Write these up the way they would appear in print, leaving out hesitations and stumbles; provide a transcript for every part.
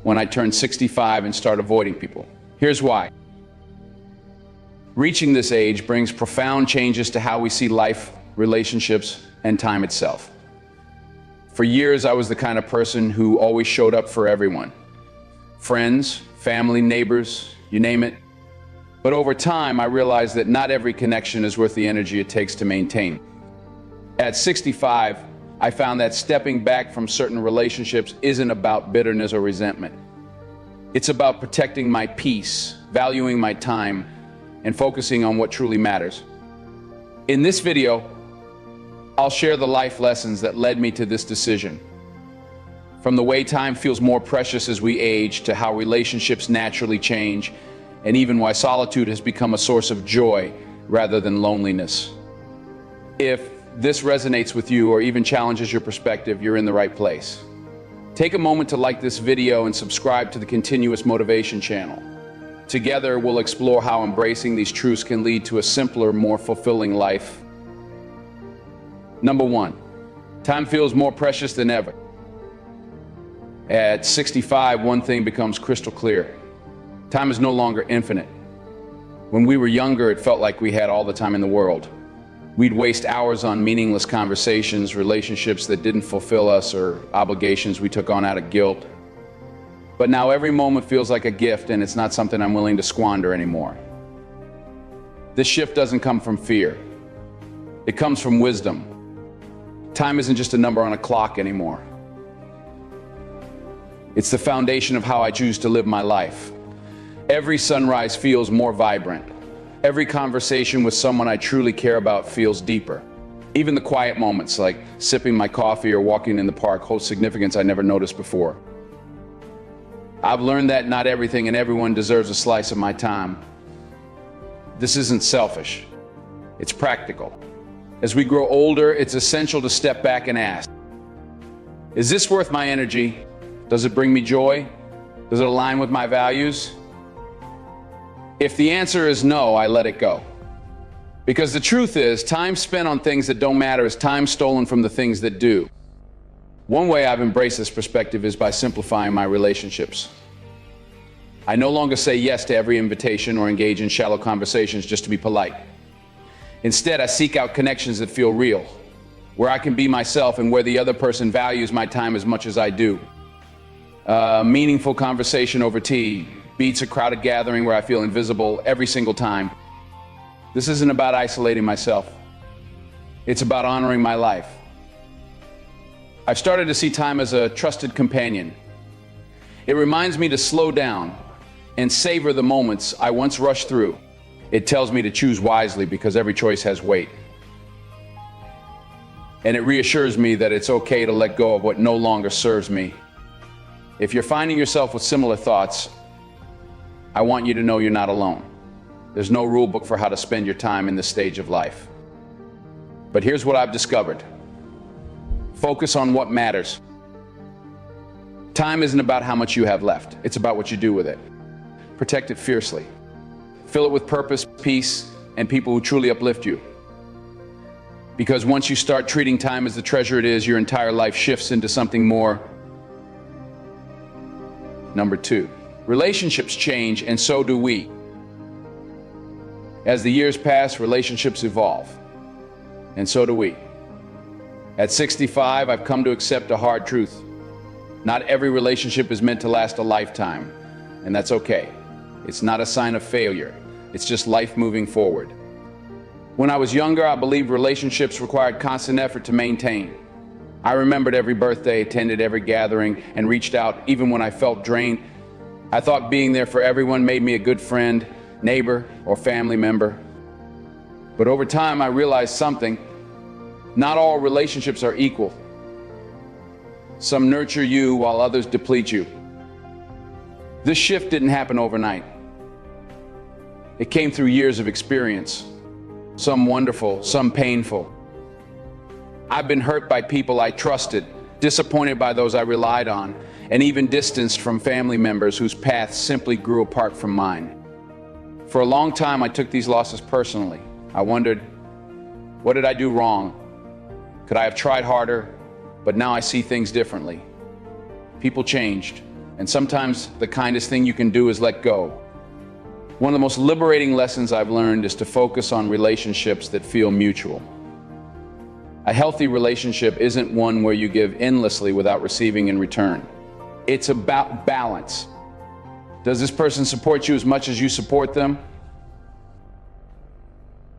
when I turned 65 and started avoiding people. Here's why. Reaching this age brings profound changes to how we see life, relationships, and time itself. For years, I was the kind of person who always showed up for everyone. Friends, family, neighbors, you name it. But over time, I realized that not every connection is worth the energy it takes to maintain. At 65, I found that stepping back from certain relationships isn't about bitterness or resentment. It's about protecting my peace, valuing my time, and focusing on what truly matters. In this video, I'll share the life lessons that led me to this decision. From the way time feels more precious as we age, to how relationships naturally change, and even why solitude has become a source of joy rather than loneliness. If this resonates with you or even challenges your perspective, you're in the right place. Take a moment to like this video and subscribe to the Continuous Motivation channel. Together, we'll explore how embracing these truths can lead to a simpler, more fulfilling life. Number 1, time feels more precious than ever. At 65, one thing becomes crystal clear. Time is no longer infinite. When we were younger, it felt like we had all the time in the world. We'd waste hours on meaningless conversations, relationships that didn't fulfill us, or obligations we took on out of guilt. But now every moment feels like a gift, and it's not something I'm willing to squander anymore. This shift doesn't come from fear. It comes from wisdom. Time isn't just a number on a clock anymore. It's the foundation of how I choose to live my life. Every sunrise feels more vibrant. Every conversation with someone I truly care about feels deeper. Even the quiet moments, like sipping my coffee or walking in the park, hold significance I never noticed before. I've learned that not everything and everyone deserves a slice of my time. This isn't selfish. It's practical. As we grow older, it's essential to step back and ask, is this worth my energy? Does it bring me joy? Does it align with my values? If the answer is no, I let it go. Because the truth is, time spent on things that don't matter is time stolen from the things that do. One way I've embraced this perspective is by simplifying my relationships. I no longer say yes to every invitation or engage in shallow conversations just to be polite. Instead, I seek out connections that feel real, where I can be myself and where the other person values my time as much as I do. A meaningful conversation over tea beats a crowded gathering where I feel invisible every single time. This isn't about isolating myself. It's about honoring my life. I've started to see time as a trusted companion. It reminds me to slow down and savor the moments I once rushed through. It tells me to choose wisely because every choice has weight. And it reassures me that it's okay to let go of what no longer serves me. If you're finding yourself with similar thoughts, I want you to know you're not alone. There's no rule book for how to spend your time in this stage of life. But here's what I've discovered. Focus on what matters. Time isn't about how much you have left. It's about what you do with it. Protect it fiercely. Fill it with purpose, peace, and people who truly uplift you. Because once you start treating time as the treasure it is, your entire life shifts into something more. Number 2, relationships change, and so do we. As the years pass, relationships evolve, and so do we. At 65, I've come to accept a hard truth. Not every relationship is meant to last a lifetime, and that's okay. It's not a sign of failure. It's just life moving forward. When I was younger, I believed relationships required constant effort to maintain. I remembered every birthday, attended every gathering, and reached out even when I felt drained. I thought being there for everyone made me a good friend, neighbor, or family member. But over time, I realized something. Not all relationships are equal. Some nurture you while others deplete you. This shift didn't happen overnight. It came through years of experience, some wonderful, some painful. I've been hurt by people I trusted, disappointed by those I relied on, and even distanced from family members whose paths simply grew apart from mine. For a long time, I took these losses personally. I wondered, what did I do wrong? Could I have tried harder? But now I see things differently. People changed. And sometimes the kindest thing you can do is let go. One of the most liberating lessons I've learned is to focus on relationships that feel mutual. A healthy relationship isn't one where you give endlessly without receiving in return. It's about balance. Does this person support you as much as you support them?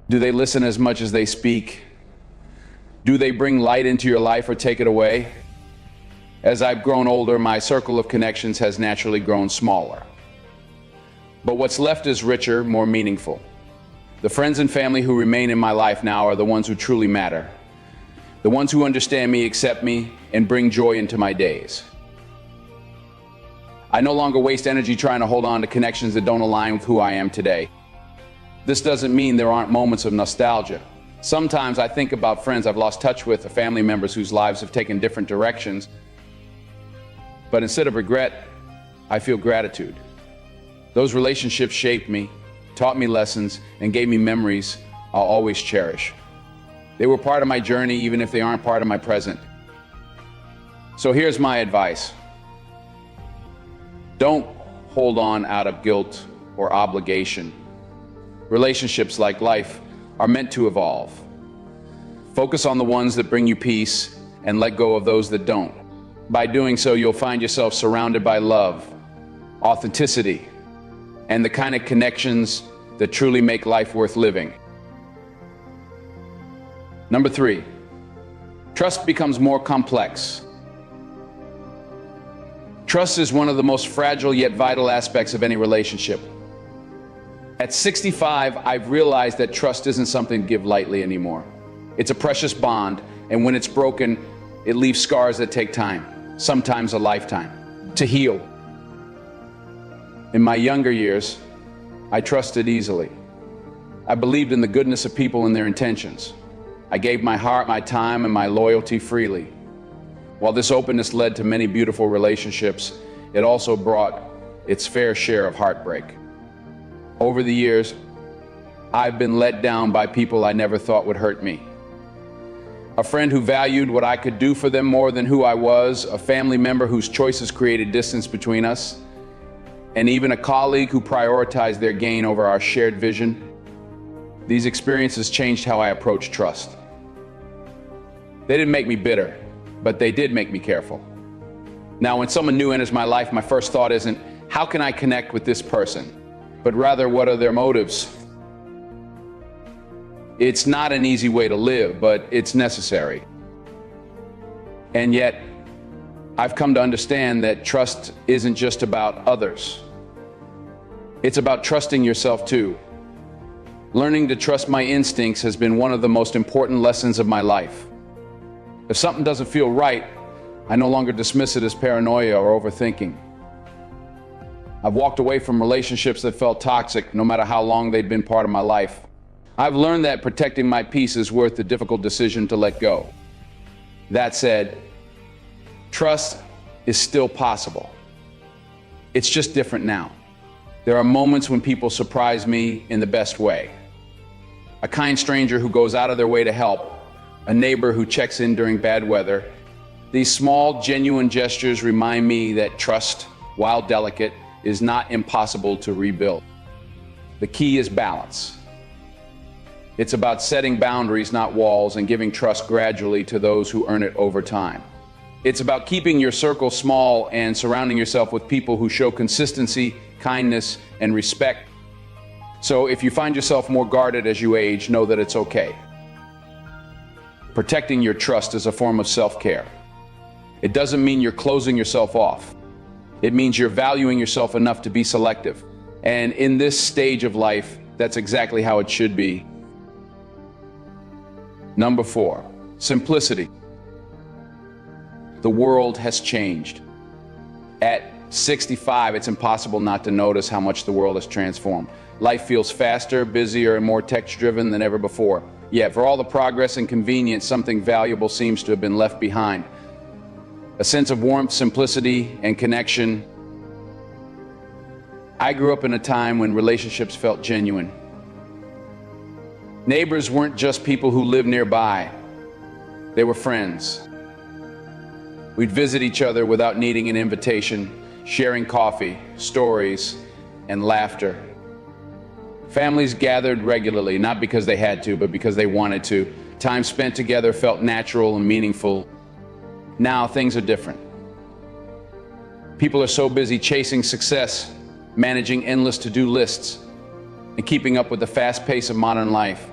Do they listen as much as they speak? Do they bring light into your life or take it away? As I've grown older, my circle of connections has naturally grown smaller. But what's left is richer, more meaningful. The friends and family who remain in my life now are the ones who truly matter. The ones who understand me, accept me, and bring joy into my days. I no longer waste energy trying to hold on to connections that don't align with who I am today. This doesn't mean there aren't moments of nostalgia. Sometimes I think about friends I've lost touch with or family members whose lives have taken different directions. But instead of regret, I feel gratitude. Those relationships shaped me, taught me lessons, and gave me memories I'll always cherish. They were part of my journey, even if they aren't part of my present. So here's my advice. Don't hold on out of guilt or obligation. Relationships, like life, are meant to evolve. Focus on the ones that bring you peace and let go of those that don't. By doing so, you'll find yourself surrounded by love, authenticity, and the kind of connections that truly make life worth living. Number 3, trust becomes more complex. Trust is one of the most fragile yet vital aspects of any relationship. At 65, I've realized that trust isn't something to give lightly anymore. It's a precious bond, and when it's broken, it leaves scars that take time, sometimes a lifetime, to heal. In my younger years, I trusted easily. I believed in the goodness of people and their intentions. I gave my heart, my time, and my loyalty freely. While this openness led to many beautiful relationships, it also brought its fair share of heartbreak. Over the years, I've been let down by people I never thought would hurt me. A friend who valued what I could do for them more than who I was, a family member whose choices created distance between us, and even a colleague who prioritized their gain over our shared vision. These experiences changed how I approach trust. They didn't make me bitter, but they did make me careful. Now, when someone new enters my life, my first thought isn't, how can I connect with this person? But rather, what are their motives? It's not an easy way to live, but it's necessary. And yet, I've come to understand that trust isn't just about others. It's about trusting yourself too. Learning to trust my instincts has been one of the most important lessons of my life. If something doesn't feel right, I no longer dismiss it as paranoia or overthinking. I've walked away from relationships that felt toxic, no matter how long they'd been part of my life. I've learned that protecting my peace is worth the difficult decision to let go. That said, trust is still possible. It's just different now. There are moments when people surprise me in the best way. A kind stranger who goes out of their way to help, a neighbor who checks in during bad weather. These small, genuine gestures remind me that trust, while delicate, is not impossible to rebuild. The key is balance. It's about setting boundaries, not walls, and giving trust gradually to those who earn it over time. It's about keeping your circle small and surrounding yourself with people who show consistency, kindness, and respect. So if you find yourself more guarded as you age, know that it's okay. Protecting your trust is a form of self-care. It doesn't mean you're closing yourself off. It means you're valuing yourself enough to be selective. And in this stage of life, that's exactly how it should be. Number 4, simplicity. The world has changed. At 65, it's impossible not to notice how much the world has transformed. Life feels faster, busier, and more tech-driven than ever before. Yet, for all the progress and convenience, something valuable seems to have been left behind. A sense of warmth, simplicity, and connection. I grew up in a time when relationships felt genuine. Neighbors weren't just people who lived nearby. They were friends. We'd visit each other without needing an invitation, sharing coffee, stories, and laughter. Families gathered regularly, not because they had to, but because they wanted to. Time spent together felt natural and meaningful. Now things are different. People are so busy chasing success, managing endless to-do lists, and keeping up with the fast pace of modern life.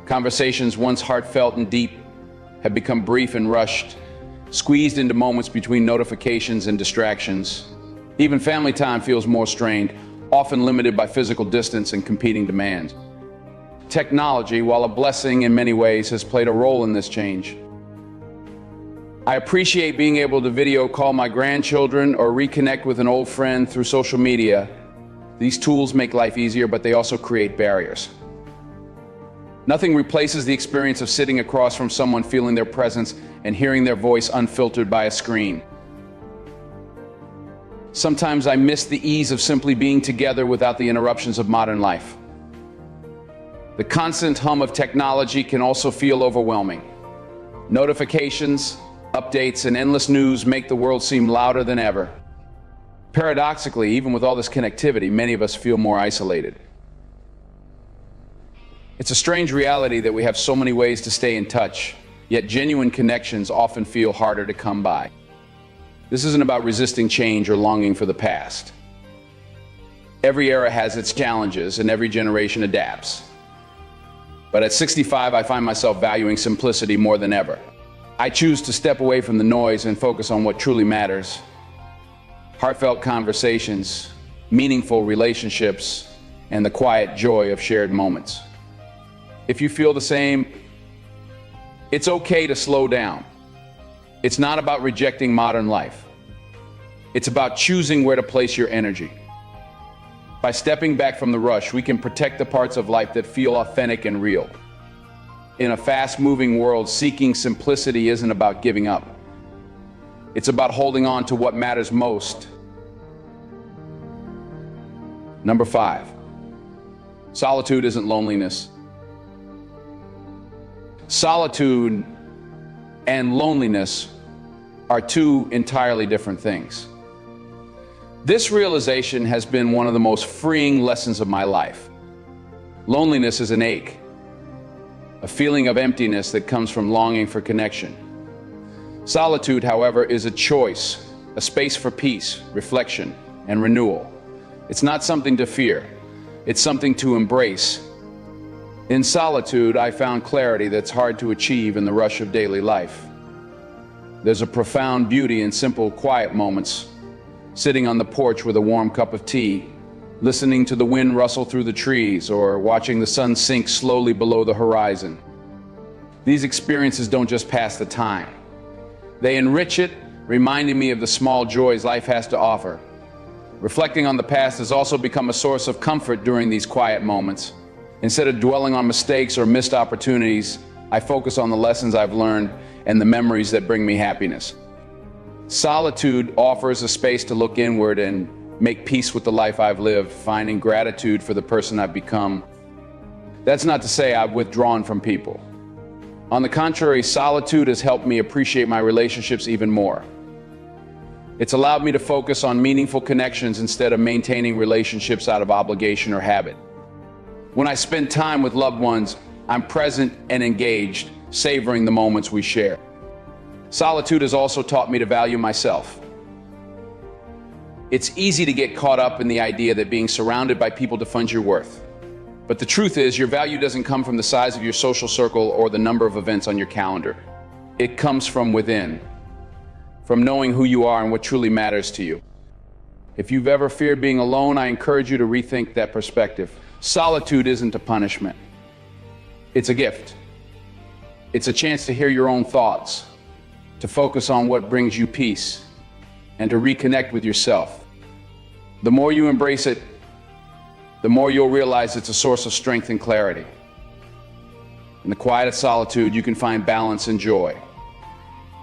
Conversations once heartfelt and deep have become brief and rushed, squeezed into moments between notifications and distractions. Even family time feels more strained, often limited by physical distance and competing demands. Technology, while a blessing in many ways, has played a role in this change. I appreciate being able to video call my grandchildren or reconnect with an old friend through social media. These tools make life easier, but they also create barriers. Nothing replaces the experience of sitting across from someone, feeling their presence, and hearing their voice unfiltered by a screen. Sometimes I miss the ease of simply being together without the interruptions of modern life. The constant hum of technology can also feel overwhelming. Notifications, updates, and endless news make the world seem louder than ever. Paradoxically, even with all this connectivity, many of us feel more isolated. It's a strange reality that we have so many ways to stay in touch, yet genuine connections often feel harder to come by. This isn't about resisting change or longing for the past. Every era has its challenges and every generation adapts. But at 65, I find myself valuing simplicity more than ever. I choose to step away from the noise and focus on what truly matters. Heartfelt conversations, meaningful relationships, and the quiet joy of shared moments. If you feel the same, it's okay to slow down. It's not about rejecting modern life. It's about choosing where to place your energy. By stepping back from the rush, we can protect the parts of life that feel authentic and real. In a fast-moving world, seeking simplicity isn't about giving up. It's about holding on to what matters most. Number 5, solitude isn't loneliness. Solitude and loneliness are two entirely different things. This realization has been one of the most freeing lessons of my life. Loneliness is an ache, a feeling of emptiness that comes from longing for connection. Solitude, however, is a choice, a space for peace, reflection, and renewal. It's not something to fear, it's something to embrace. In solitude, I found clarity that's hard to achieve in the rush of daily life. There's a profound beauty in simple, quiet moments, sitting on the porch with a warm cup of tea, listening to the wind rustle through the trees, or watching the sun sink slowly below the horizon. These experiences don't just pass the time. They enrich it, reminding me of the small joys life has to offer. Reflecting on the past has also become a source of comfort during these quiet moments. Instead of dwelling on mistakes or missed opportunities, I focus on the lessons I've learned and the memories that bring me happiness. Solitude offers a space to look inward and make peace with the life I've lived, finding gratitude for the person I've become. That's not to say I've withdrawn from people. On the contrary, solitude has helped me appreciate my relationships even more. It's allowed me to focus on meaningful connections instead of maintaining relationships out of obligation or habit. When I spend time with loved ones, I'm present and engaged, savoring the moments we share. Solitude has also taught me to value myself. It's easy to get caught up in the idea that being surrounded by people defines your worth. But the truth is, your value doesn't come from the size of your social circle or the number of events on your calendar. It comes from within, from knowing who you are and what truly matters to you. If you've ever feared being alone, I encourage you to rethink that perspective. Solitude isn't a punishment. It's a gift. It's a chance to hear your own thoughts, to focus on what brings you peace, and to reconnect with yourself. The more you embrace it, the more you'll realize it's a source of strength and clarity. In the quiet of solitude, you can find balance and joy.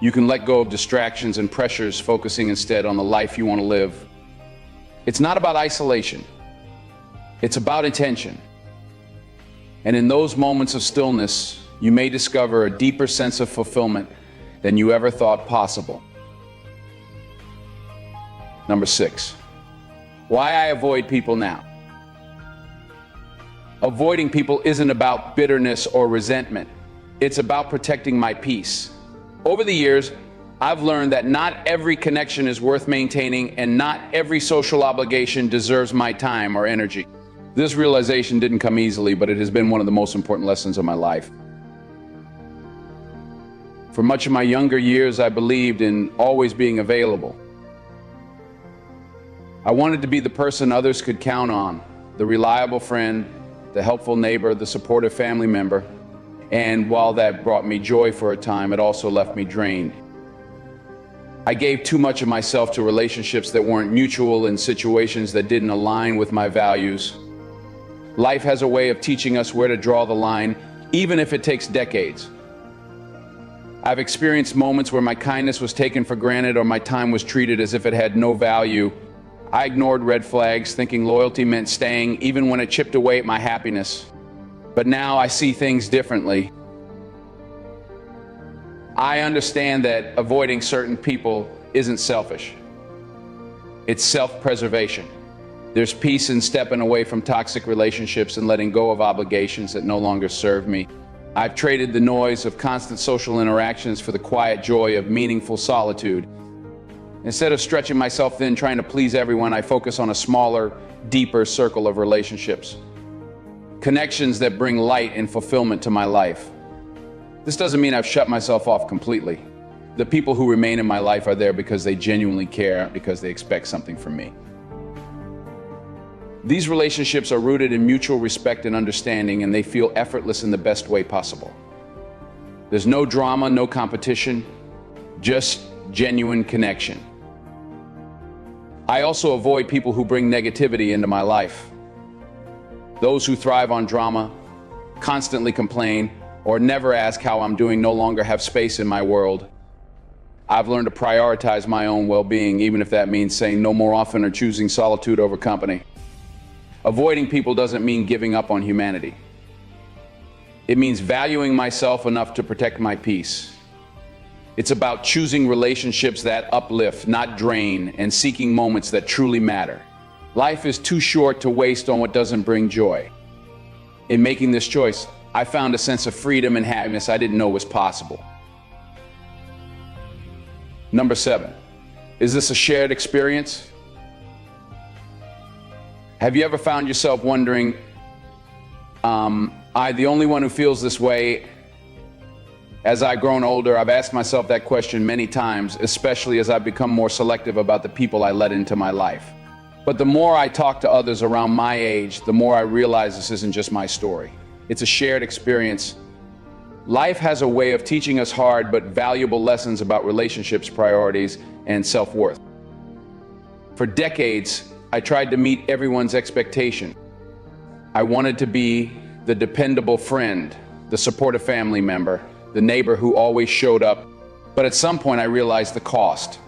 You can let go of distractions and pressures, focusing instead on the life you want to live. It's not about isolation. It's about intention. And in those moments of stillness, you may discover a deeper sense of fulfillment than you ever thought possible. Number 6, why I avoid people now. Avoiding people isn't about bitterness or resentment. It's about protecting my peace. Over the years, I've learned that not every connection is worth maintaining, and not every social obligation deserves my time or energy. This realization didn't come easily, but it has been one of the most important lessons of my life. For much of my younger years, I believed in always being available. I wanted to be the person others could count on, the reliable friend, the helpful neighbor, the supportive family member. And while that brought me joy for a time, it also left me drained. I gave too much of myself to relationships that weren't mutual and situations that didn't align with my values. Life has a way of teaching us where to draw the line, even if it takes decades. I've experienced moments where my kindness was taken for granted or my time was treated as if it had no value. I ignored red flags, thinking loyalty meant staying, even when it chipped away at my happiness. But now I see things differently. I understand that avoiding certain people isn't selfish. It's self-preservation. There's peace in stepping away from toxic relationships and letting go of obligations that no longer serve me. I've traded the noise of constant social interactions for the quiet joy of meaningful solitude. Instead of stretching myself thin trying to please everyone, I focus on a smaller, deeper circle of relationships. Connections that bring light and fulfillment to my life. This doesn't mean I've shut myself off completely. The people who remain in my life are there because they genuinely care, because they expect something from me. These relationships are rooted in mutual respect and understanding, and they feel effortless in the best way possible. There's no drama, no competition, just genuine connection. I also avoid people who bring negativity into my life. Those who thrive on drama, constantly complain, or never ask how I'm doing no longer have space in my world. I've learned to prioritize my own well-being, even if that means saying no more often or choosing solitude over company. Avoiding people doesn't mean giving up on humanity. It means valuing myself enough to protect my peace. It's about choosing relationships that uplift, not drain, and seeking moments that truly matter. Life is too short to waste on what doesn't bring joy. In making this choice, I found a sense of freedom and happiness I didn't know was possible. Number 7, is this a shared experience? Have you ever found yourself wondering, am I the only one who feels this way? As I've grown older, I've asked myself that question many times, especially as I've become more selective about the people I let into my life. But the more I talk to others around my age, the more I realize this isn't just my story. It's a shared experience. Life has a way of teaching us hard but valuable lessons about relationships, priorities, and self-worth. For decades, I tried to meet everyone's expectation. I wanted to be the dependable friend, the supportive family member, the neighbor who always showed up. But at some point I realized the cost.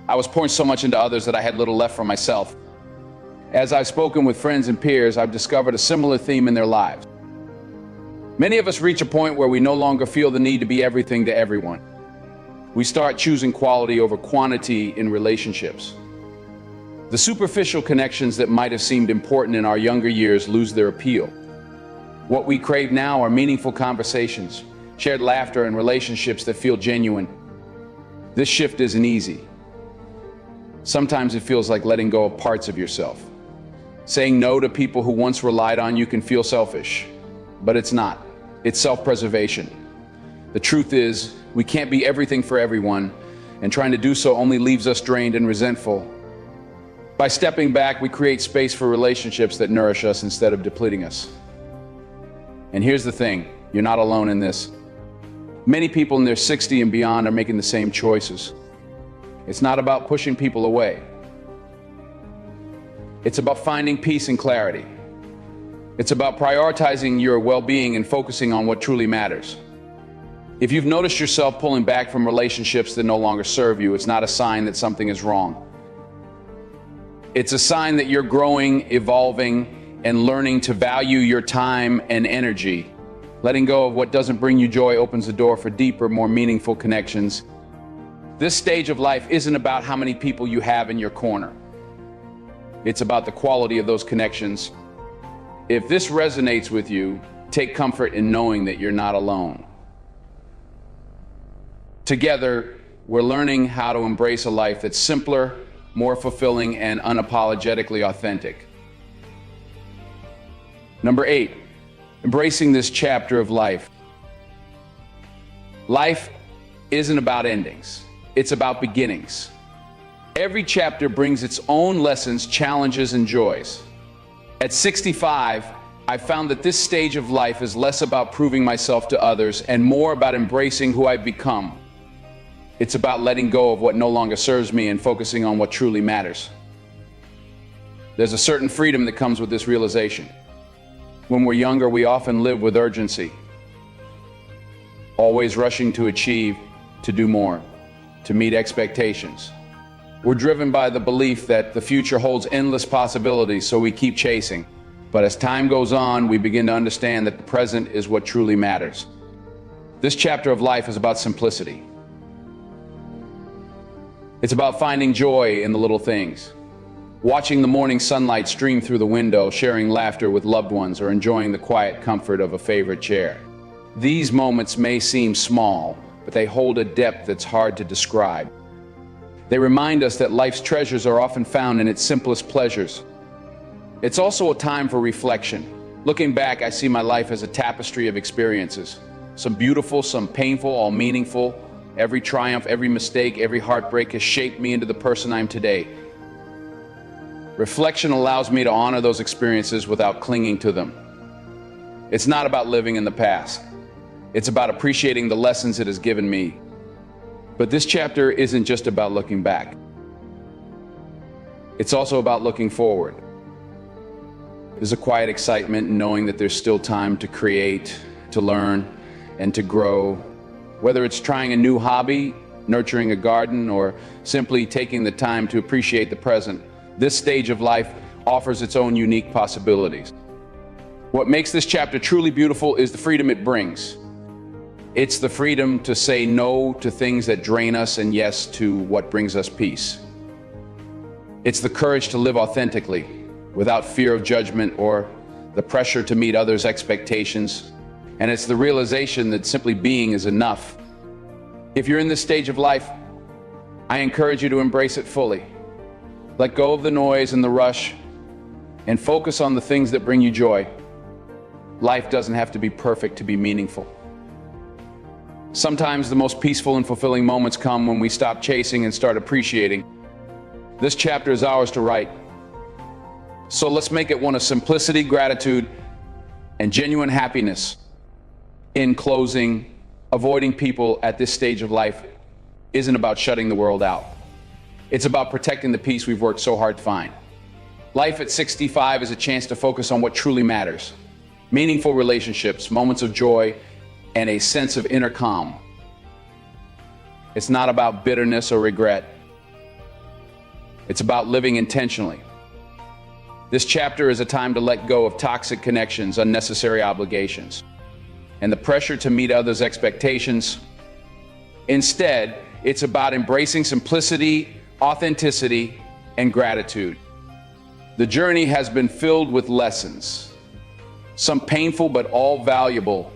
I was pouring so much into others that I had little left for myself. As I've spoken with friends and peers, I've discovered a similar theme in their lives. Many of us reach a point where we no longer feel the need to be everything to everyone. We start choosing quality over quantity in relationships. The superficial connections that might have seemed important in our younger years lose their appeal. What we crave now are meaningful conversations, shared laughter, and relationships that feel genuine. This shift isn't easy. Sometimes it feels like letting go of parts of yourself. Saying no to people who once relied on you can feel selfish, but it's not. It's self-preservation. The truth is, we can't be everything for everyone, and trying to do so only leaves us drained and resentful. By stepping back, we create space for relationships that nourish us instead of depleting us. And here's the thing, you're not alone in this. Many people in their 60s and beyond are making the same choices. It's not about pushing people away. It's about finding peace and clarity. It's about prioritizing your well-being and focusing on what truly matters. If you've noticed yourself pulling back from relationships that no longer serve you, it's not a sign that something is wrong. It's a sign that you're growing, evolving, and learning to value your time and energy. Letting go of what doesn't bring you joy opens the door for deeper, more meaningful connections. This stage of life isn't about how many people you have in your corner. It's about the quality of those connections. If this resonates with you, take comfort in knowing that you're not alone. Together, we're learning how to embrace a life that's simpler, more fulfilling, and unapologetically authentic. Number 8, embracing this chapter of life. Life isn't about endings. It's about beginnings. Every chapter brings its own lessons, challenges, and joys. At 65, I found that this stage of life is less about proving myself to others and more about embracing who I've become. It's about letting go of what no longer serves me and focusing on what truly matters. There's a certain freedom that comes with this realization. When we're younger, we often live with urgency, always rushing to achieve, to do more, to meet expectations. We're driven by the belief that the future holds endless possibilities, so we keep chasing. But as time goes on, we begin to understand that the present is what truly matters. This chapter of life is about simplicity. It's about finding joy in the little things. Watching the morning sunlight stream through the window, sharing laughter with loved ones, or enjoying the quiet comfort of a favorite chair. These moments may seem small, but they hold a depth that's hard to describe. They remind us that life's treasures are often found in its simplest pleasures. It's also a time for reflection. Looking back, I see my life as a tapestry of experiences. Some beautiful, some painful, all meaningful. Every triumph, every mistake, every heartbreak has shaped me into the person I am today. Reflection allows me to honor those experiences without clinging to them. It's not about living in the past. It's about appreciating the lessons it has given me. But this chapter isn't just about looking back. It's also about looking forward. There's a quiet excitement in knowing that there's still time to create, to learn, and to grow. Whether it's trying a new hobby, nurturing a garden, or simply taking the time to appreciate the present, this stage of life offers its own unique possibilities. What makes this chapter truly beautiful is the freedom it brings. It's the freedom to say no to things that drain us and yes to what brings us peace. It's the courage to live authentically, without fear of judgment or the pressure to meet others' expectations. And it's the realization that simply being is enough. If you're in this stage of life, I encourage you to embrace it fully. Let go of the noise and the rush and focus on the things that bring you joy. Life doesn't have to be perfect to be meaningful. Sometimes the most peaceful and fulfilling moments come when we stop chasing and start appreciating. This chapter is ours to write. So let's make it one of simplicity, gratitude, and genuine happiness. In closing, avoiding people at this stage of life isn't about shutting the world out. It's about protecting the peace we've worked so hard to find. Life at 65 is a chance to focus on what truly matters. Meaningful relationships, moments of joy, and a sense of inner calm. It's not about bitterness or regret. It's about living intentionally. This chapter is a time to let go of toxic connections, unnecessary obligations, and the pressure to meet others' expectations. Instead, it's about embracing simplicity, authenticity, and gratitude. The journey has been filled with lessons, some painful but all valuable,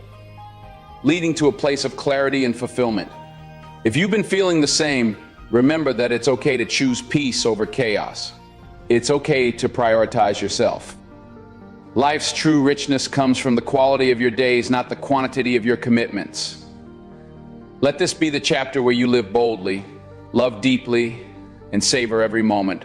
leading to a place of clarity and fulfillment. If you've been feeling the same, remember that it's okay to choose peace over chaos. It's okay to prioritize yourself. Life's true richness comes from the quality of your days, not the quantity of your commitments. Let this be the chapter where you live boldly, love deeply, and savor every moment.